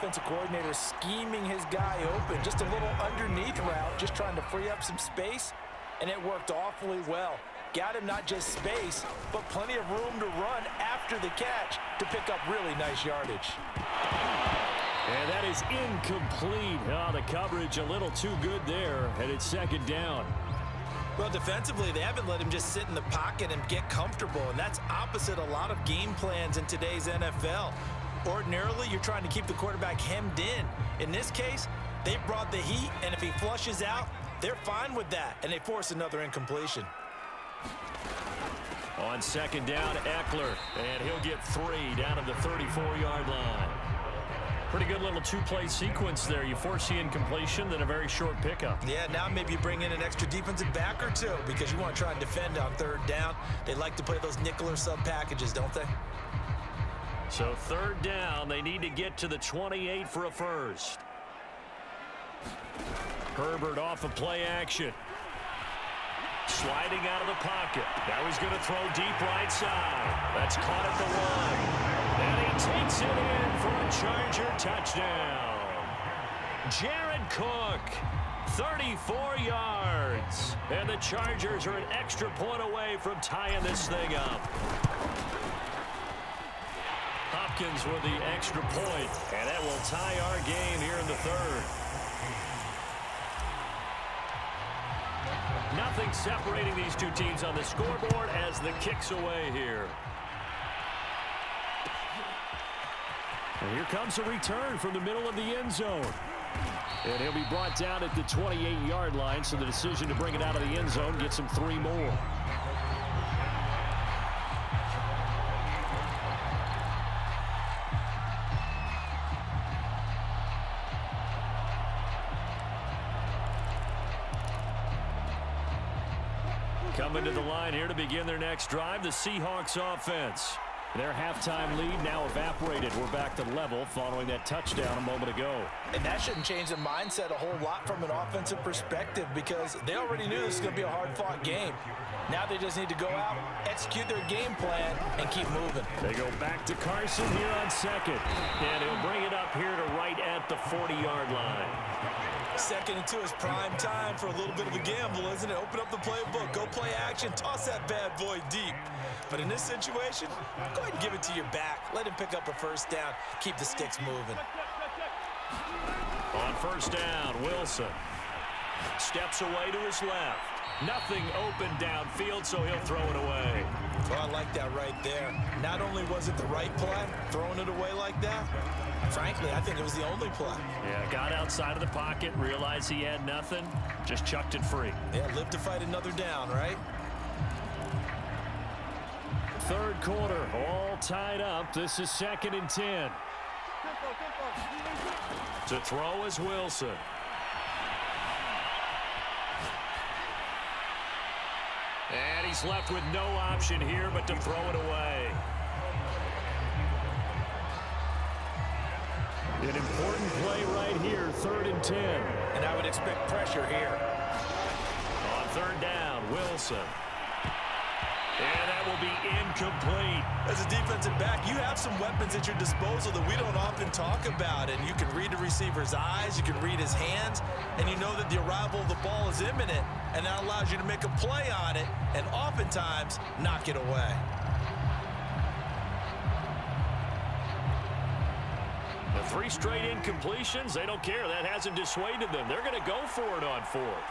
offensive coordinator scheming his guy open. Just a little underneath route, just trying to free up some space, and it worked awfully well. Got him not just space, but plenty of room to run after the catch to pick up really nice yardage. And that is incomplete. Oh, the coverage a little too good there, and it's second down. Well, defensively, they haven't let him just sit in the pocket and get comfortable, and that's opposite a lot of game plans in today's NFL. Ordinarily, you're trying to keep the quarterback hemmed in. In this case, they brought the heat, and if he flushes out, they're fine with that, and they force another incompletion. On second down, Eckler, and he'll get 3 down at the 34-yard line. Pretty good little two-play sequence there. You force the incompletion, then a very short pickup. Yeah, now maybe you bring in an extra defensive back or two because you want to try and defend on third down. They like to play those nickel or sub packages, don't they? So third down, they need to get to the 28 for a first. Herbert off of play action. Sliding out of the pocket. Now he's going to throw deep right side. That's caught at the 1. And he takes it in for a Charger touchdown. Jared Cook, 34 yards. And the Chargers are an extra point away from tying this thing up. Hopkins with the extra point, and that will tie our game here in the third. Nothing separating these two teams on the scoreboard as the kick's away here. And here comes a return from the middle of the end zone. And he'll be brought down at the 28-yard line, so the decision to bring it out of the end zone gets him 3 more. Coming to the line here to begin their next drive, the Seahawks offense. Their halftime lead now evaporated. We're back to level following that touchdown a moment ago. And that shouldn't change the mindset a whole lot from an offensive perspective because they already knew this was going to be a hard-fought game. Now they just need to go out, execute their game plan, and keep moving. They go back to Carson here on second. And he'll bring it up here to right at the 40-yard line. 2nd and 2 is prime time for a little bit of a gamble, isn't it? Open up the playbook, go play action, toss that bad boy deep. But in this situation, go ahead and give it to your back. Let him pick up a first down. Keep the sticks moving. On first down, Wilson steps away to his left. Nothing open downfield, so he'll throw it away. Well, I like that right there. Not only was it the right play, throwing it away like that, frankly, I think it was the only play. Yeah, got outside of the pocket, realized he had nothing, just chucked it free. Yeah, live to fight another down, right? Third quarter, all tied up. This is 2nd and 10. To throw is Wilson. And he's left with no option here but to throw it away. An important play right here, 3rd and 10. And I would expect pressure here. On third down, Wilson. And that will be incomplete. As a defensive back, you have some weapons at your disposal that we don't often talk about. And you can read the receiver's eyes, you can read his hands, and you know that the arrival of the ball is imminent. And that allows you to make a play on it and oftentimes knock it away. The 3 straight incompletions, they don't care. That hasn't dissuaded them. They're going to go for it on 4th.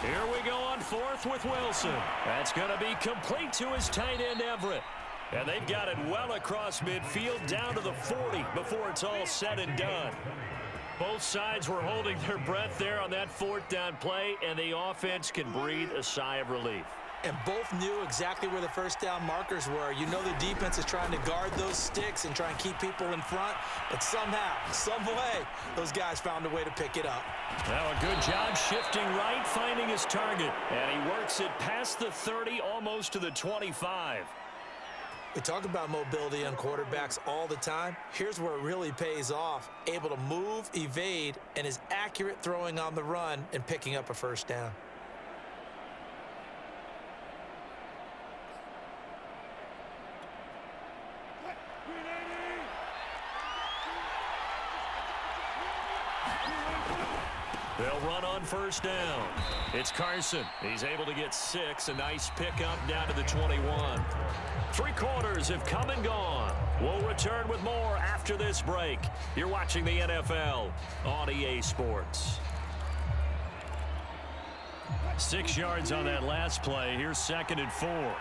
Here we go on 4th with Wilson. That's going to be complete to his tight end, Everett. And they've got it well across midfield down to the 40 before it's all said and done. Both sides were holding their breath there on that 4th down play, and the offense can breathe a sigh of relief. And both knew exactly where the first down markers were. You know the defense is trying to guard those sticks and try and keep people in front. But somehow, some way, those guys found a way to pick it up. Now a good job shifting right, finding his target. And he works it past the 30, almost to the 25. We talk about mobility on quarterbacks all the time. Here's where it really pays off. Able to move, evade, and is accurate throwing on the run and picking up a first down. They'll run on first down. It's Carson. He's able to get 6. A nice pickup down to the 21. 3 quarters have come and gone. We'll return with more after this break. You're watching the NFL on EA Sports. 6 yards on that last play. Here's 2nd and 4.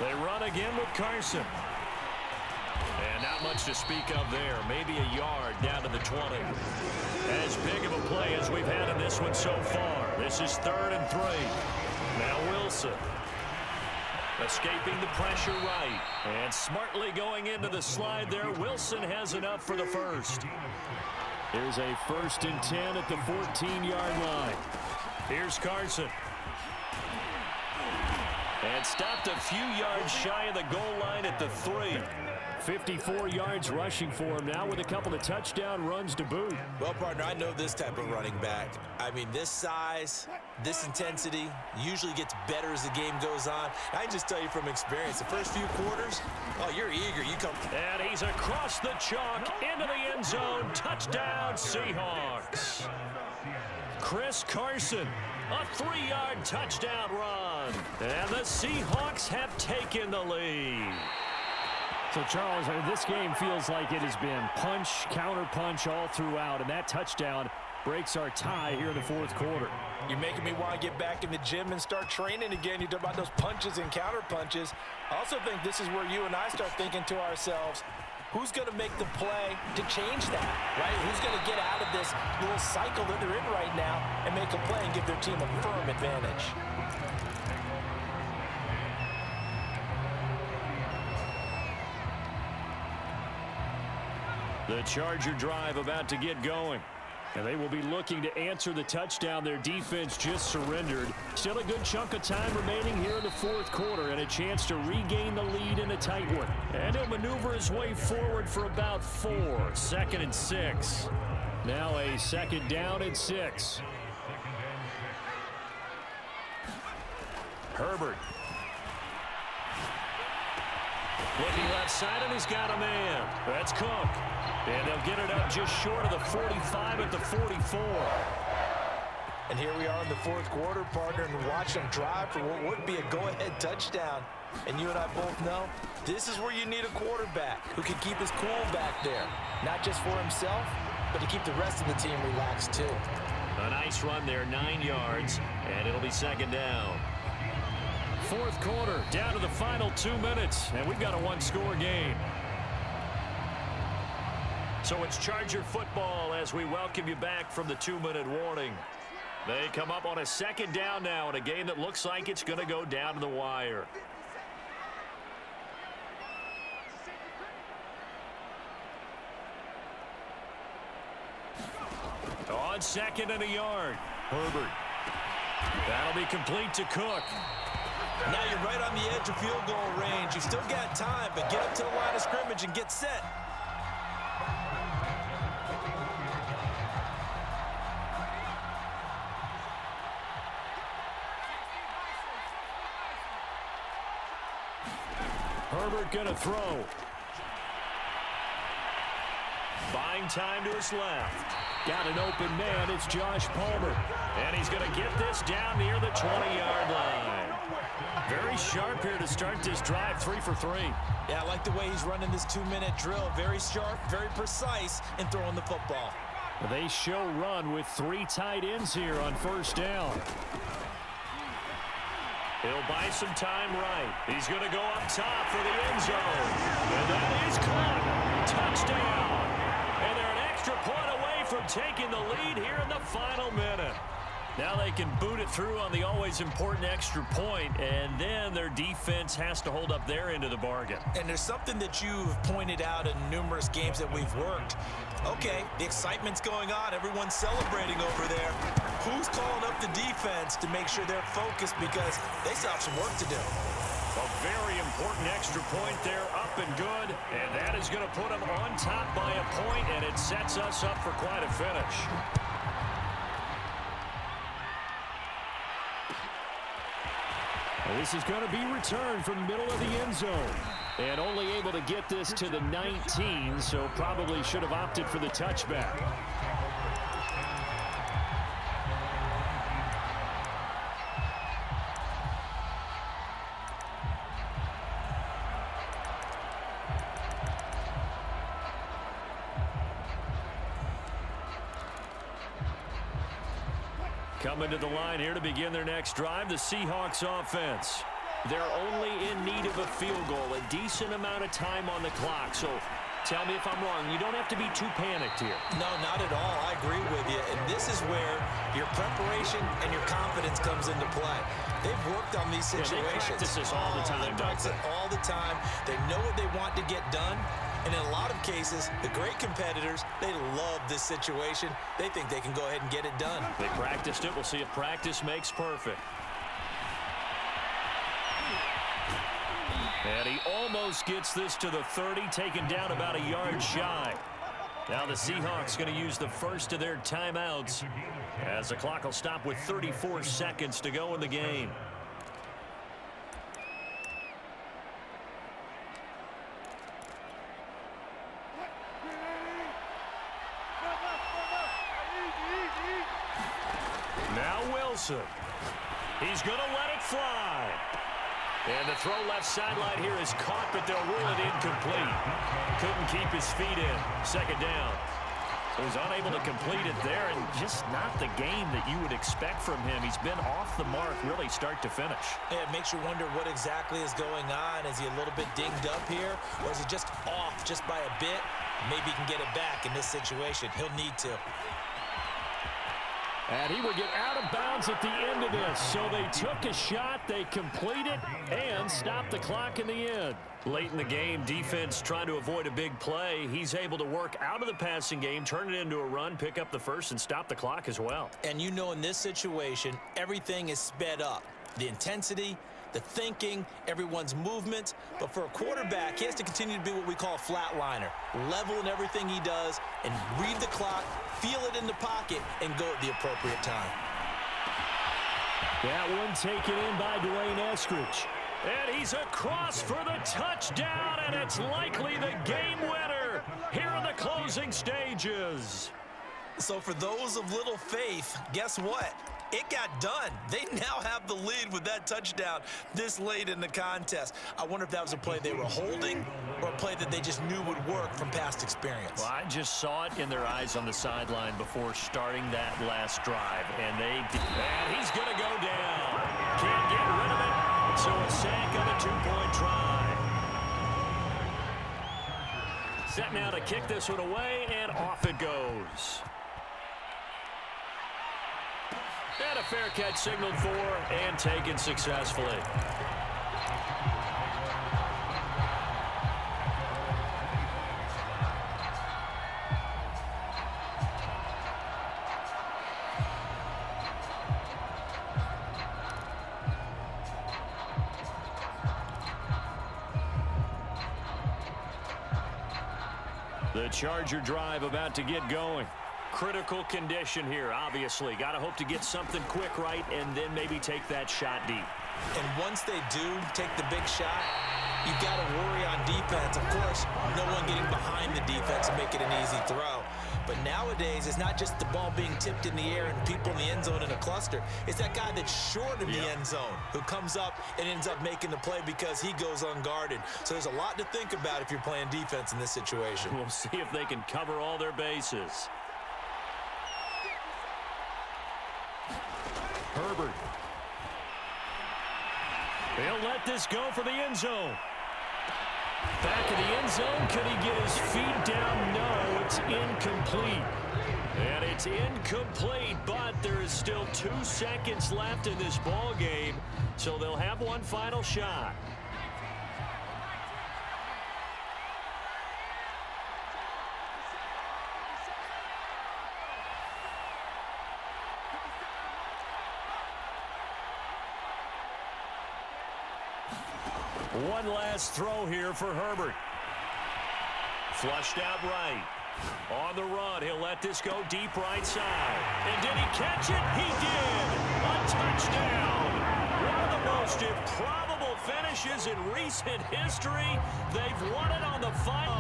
They run again with Carson. And not much to speak of there. Maybe a yard down to the 20. As big of a play as we've had in this one so far. This is 3rd and 3. Now Wilson. Escaping the pressure right. And smartly going into the slide there. Wilson has enough for the first. Here's a 1st and 10 at the 14-yard line. Here's Carson. And stopped a few yards shy of the goal line at the 3. 54 yards rushing for him now with a couple of touchdown runs to boot. Well, partner, I know this type of running back. I mean, this size, this intensity usually gets better as the game goes on. I can just tell you from experience, the first few quarters, oh, you're eager. You come. And he's across the chalk into the end zone. Touchdown, Seahawks. Chris Carson, a 3-yard touchdown run. And the Seahawks have taken the lead. So, Charles, this game feels like it has been punch, counter-punch all throughout, and that touchdown breaks our tie here in the 4th quarter. You're making me want to get back in the gym and start training again. You talk about those punches and counter-punches. I also think this is where you and I start thinking to ourselves, who's going to make the play to change that, right? Who's going to get out of this little cycle that they're in right now and make a play and give their team a firm advantage? The Charger drive about to get going. And they will be looking to answer the touchdown their defense just surrendered. Still a good chunk of time remaining here in the 4th quarter and a chance to regain the lead in a tight one. And he'll maneuver his way forward for about 4. 2nd and 6. Now a 2nd down and 6. Herbert. Looking left side, and he's got a man. That's Cook. And they'll get it up just short of the 45 at the 44. And here we are in the 4th quarter, partner, and watch them drive for what would be a go-ahead touchdown. And you and I both know this is where you need a quarterback who can keep his cool back there. Not just for himself, but to keep the rest of the team relaxed too. A nice run there, 9 yards, and it'll be 2nd down. 4th quarter, down to the final 2 minutes, and we've got a 1-score game. So it's Charger football as we welcome you back from the 2-minute warning. They come up on a 2nd down now in a game that looks like it's going to go down to the wire. On 2nd and a yard, Herbert. That'll be complete to Cook. Now you're right on the edge of field goal range. You've still got time, but get up to the line of scrimmage and get set. Herbert gonna throw. Buying time to his left. Got an open man. It's Josh Palmer. And he's going to get this down near the 20-yard line. Very sharp here to start this drive, 3 for 3. Yeah, I like the way he's running this 2-minute drill. Very sharp, very precise in throwing the football. They show run with 3 tight ends here on 1st down. He'll buy some time right. He's going to go up top for the end zone. And that is caught. Touchdown. And they're an extra point away from taking the lead here in the final minute. Now they can boot it through on the always important extra point, and then their defense has to hold up their end of the bargain. And there's something that you've pointed out in numerous games that we've worked. Okay, the excitement's going on. Everyone's celebrating over there. Who's calling up the defense to make sure they're focused because they still have some work to do? A very important extra point there, up and good. And that is going to put them on top by a point, and it sets us up for quite a finish. This is going to be returned from the middle of the end zone. And only able to get this to the 19, so probably should have opted for the touchback. Coming to the line here to begin their next drive, the Seahawks offense. They're only in need of a field goal, a decent amount of time on the clock. So tell me if I'm wrong. You don't have to be too panicked here. No, not at all. I agree with you. And this is where your preparation and your confidence comes into play. They've worked on these situations. Yeah, they practice this all the time. They practice it all the time. They know what they want to get done. And in a lot of cases, the great competitors, they love this situation. They think they can go ahead and get it done. They practiced it. We'll see if practice makes perfect. And he almost gets this to the 30, taken down about a yard shy. Now the Seahawks going to use the first of their timeouts as the clock will stop with 34 seconds to go in the game. Now Wilson. He's going to let it fly. And the throw left sideline here is caught, but they'll rule it incomplete. Couldn't keep his feet in. Second down. So he's unable to complete it there, and just not the game that you would expect from him. He's been off the mark really start to finish. Yeah, it makes you wonder what exactly is going on. Is he a little bit dinged up here, or is he just off just by a bit? Maybe he can get it back in this situation. He'll need to. And he would get out of bounds at the end of this. So they took a shot, they complete it, and stop the clock in the end. Late in the game, defense trying to avoid a big play. He's able to work out of the passing game, turn it into a run, pick up the first, and stop the clock as well. And you know in this situation, everything is sped up. The intensity, the thinking, everyone's movement. But for a quarterback, he has to continue to be what we call a flatliner. Level in everything he does and read the clock, feel it in the pocket, and go at the appropriate time. That one taken in by Dwayne Eskridge. And he's across for the touchdown, and it's likely the game winner here in the closing stages. So for those of little faith, guess what? It got done. They now have the lead with that touchdown this late in the contest. I wonder if that was a play they were holding or a play that they just knew would work from past experience. Well, I just saw it in their eyes on the sideline before starting that last drive, and they did. And he's going to go down. Can't get rid of it. So a sack on a two-point try. Set now to kick this one away, and off it goes. And a fair catch signaled for and taken successfully. The Charger drive about to get going. Critical condition here, obviously. Got to hope to get something quick right and then maybe take that shot deep. And once they do take the big shot, you've got to worry on defense. Of course, no one getting behind the defense and make it an easy throw. But nowadays, it's not just the ball being tipped in the air and people in the end zone in a cluster. It's that guy that's short in the end zone who comes up and ends up making the play because he goes unguarded. So there's a lot to think about if you're playing defense in this situation. We'll see if they can cover all their bases. Herbert. He'll let this go for the end zone. Back of the end zone. Could he get his feet down? No, it's incomplete. And it's incomplete, but there is still 2 seconds left in this ball game, so they'll have one final shot. One last throw here for Herbert. Flushed out right. On the run, he'll let this go deep right side. And did he catch it? He did! A touchdown! One of the most improbable finishes in recent history. They've won it on the final.